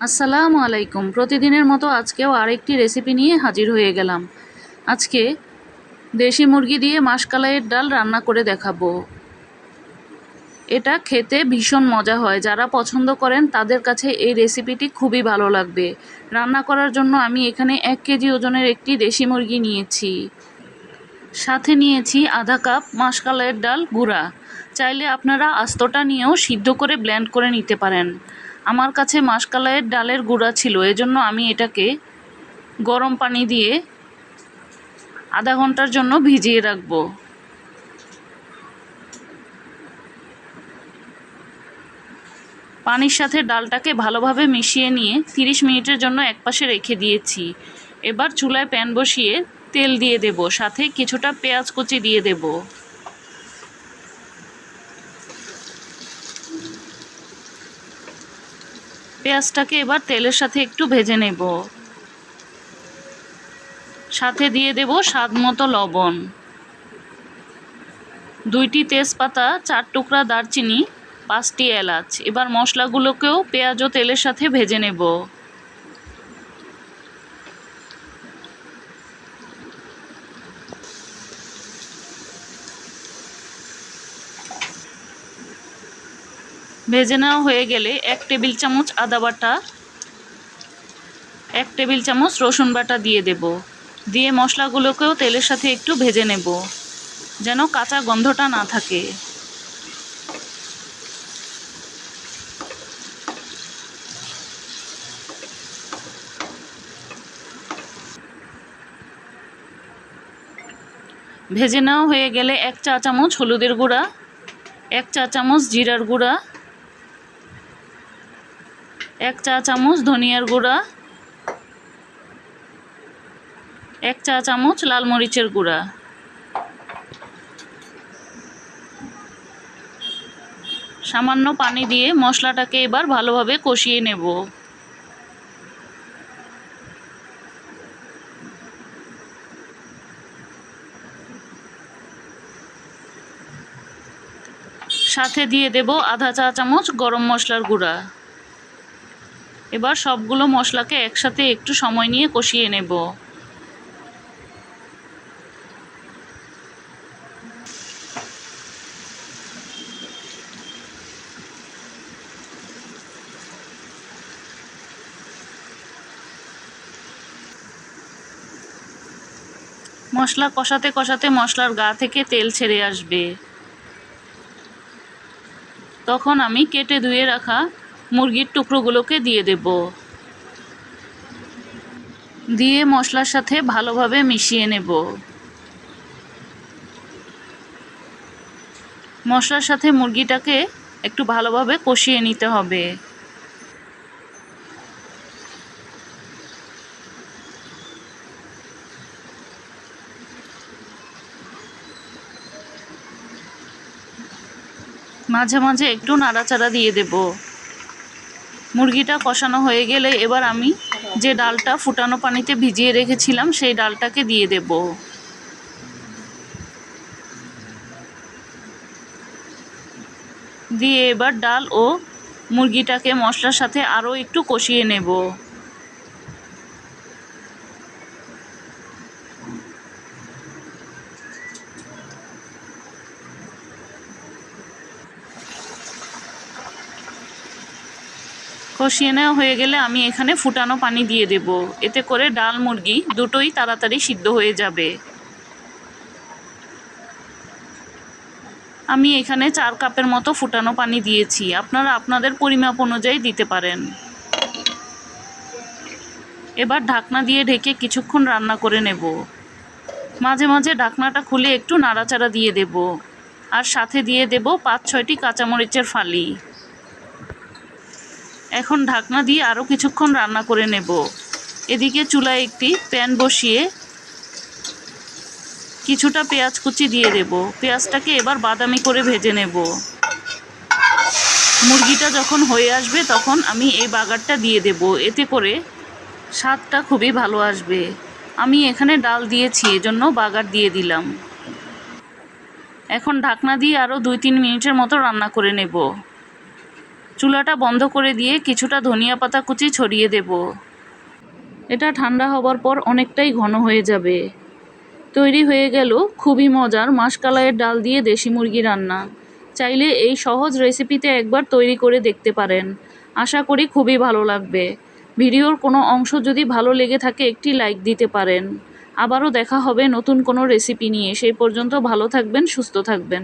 আসসালামু আলাইকুম। প্রতিদিনের মতো আজকেও আরেকটি রেসিপি নিয়ে হাজির হয়ে গেলাম। আজকে দেশি মুরগি দিয়ে মাসকলাইয়ের ডাল রান্না করে দেখাবো। এটা খেতে ভীষণ মজা হয়। যারা পছন্দ করেন তাদের কাছে এই রেসিপিটি খুবই ভালো লাগবে। রান্না করার জন্য আমি এখানে 1 কেজি ওজনের একটি দেশি মুরগি নিয়েছি। সাথে নিয়েছি আধা কাপ মাসকলাইয়ের ডাল গুঁড়া। চাইলে আপনারা আস্তটা নিয়েও সিদ্ধ করে ব্লেন্ড করে নিতে পারেন। আমার কাছে মাসকলাইয়ের ডালের গুঁড়া ছিল, এজন্য আমি এটাকে গরম পানি দিয়ে আধা ঘন্টার জন্য ভিজিয়ে রাখবো। পানির সাথে ডালটাকে ভালোভাবে মিশিয়ে নিয়ে 30 মিনিটের জন্য একপাশে রেখে দিয়েছি। এবার চুলায় প্যান বসিয়ে তেল দিয়ে দেব, সাথে কিছুটা পেঁয়াজ কুচি দিয়ে দেব। পেঁয়াজটাকে এবার তেলের সাথে একটু ভেজে নেব। সাথে দিয়ে দেব স্বাদ মতো লবণ, 2টি তেজপাতা, 4 টুকরা দারচিনি, 5টি এলাচ। এবার মশলাগুলোকেও পেঁয়াজ ও তেলের সাথে ভেজে নেব। ভেজে নেওয়া হয়ে গেলে 1 টেবিল চামচ আদা বাটা, 1 টেবিল চামচ রসুন বাটা দিয়ে দেব। দিয়ে মশলাগুলোকেও তেলের সাথে একটু ভেজে নেব, যেন কাঁচা গন্ধটা না থাকে। ভেজে নেওয়া হয়ে গেলে 1 চা চামচ হলুদের গুঁড়া, 1 চা চামচ জিরার গুঁড়া, 1 চা চামচ ধনিয়ার গুঁড়া, 1 চা চামচ লাল মরিচের গুঁড়া। সামান্য পানি দিয়ে মশলাটাকে এবার ভালোভাবে কষিয়ে নেব। সাথে দিয়ে দেব আধা চা চামচ গরম মশলার গুঁড়া। এবার সবগুলো মশলাকে একসাথে একটু সময় নিয়ে কষিয়ে নেব। মশলা কষাতে কষাতে মশলার গা থেকে তেল ছেড়ে আসবে। তখন আমি কেটে ধুয়ে রাখা মুরগির টুকরোগুলোকে দিয়ে দেব। দিয়ে মশলার সাথে ভালোভাবে মিশিয়ে নেব। মশলার সাথে মুরগিটাকে একটু ভালোভাবে কষিয়ে নিতে হবে। মাঝে মাঝে একটু নাড়াচাড়া দিয়ে দেব। মুরগিটা কষানো হয়ে গেলে এবার আমি যে ডালটা ফুটানো পানিতে ভিজিয়ে রেখেছিলাম সেই ডালটাকে দিয়ে দেব। দিয়ে এবার ডাল ও মুরগিটাকে মশলার সাথে আরও একটু কষিয়ে নেব। কষিয়ে নেওয়া হয়ে গেলে আমি এখানে ফুটানো পানি দিয়ে দেব। এতে করে ডাল মুরগি দুটোই তাড়াতাড়ি সিদ্ধ হয়ে যাবে। আমি এখানে 4 কাপের মতো ফুটানো পানি দিয়েছি। আপনারা আপনাদের পরিমাপ অনুযায়ী দিতে পারেন। এবার ঢাকনা দিয়ে ঢেকে কিছুক্ষণ রান্না করে নেব। মাঝে মাঝে ঢাকনাটা খুলে একটু নাড়াচাড়া দিয়ে দেব। আর সাথে দিয়ে দেব 5-6টি কাঁচামরিচের ফালি। এখন ঢাকনা দিয়ে আরও কিছুক্ষণ রান্না করে নেব। এদিকে চুলায় একটি প্যান বসিয়ে কিছুটা পেঁয়াজ কুচি দিয়ে দেব। পেঁয়াজটাকে এবার বাদামি করে ভেজে নেব। মুরগিটা যখন হয়ে আসবে তখন আমি এই বাগারটা দিয়ে দেব। এতে করে স্বাদটা খুবই ভালো আসবে। আমি এখানে ডাল দিয়েছি, এজন্য বাগার দিয়ে দিলাম। এখন ঢাকনা দিয়ে আরও 2-3 মিনিটের মতো রান্না করে নেব। চুলাটা বন্ধ করে দিয়ে কিছুটা ধনিয়া পাতা কুচি ছড়িয়ে দেব। এটা ঠান্ডা হবার পর অনেকটাই ঘন হয়ে যাবে। তৈরি হয়ে গেল খুবই মজার মাশকালাইয়ের ডাল দিয়ে দেশি মুরগি রান্না। চাইলে এই সহজ রেসিপিতে একবার তৈরি করে দেখতে পারেন। আশা করি খুবই ভালো লাগবে। ভিডিওর কোনো অংশ যদি ভালো লেগে থাকে একটি লাইক দিতে পারেন। আবারও দেখা হবে নতুন কোনো রেসিপি নিয়ে। সেই পর্যন্ত ভালো থাকবেন, সুস্থ থাকবেন।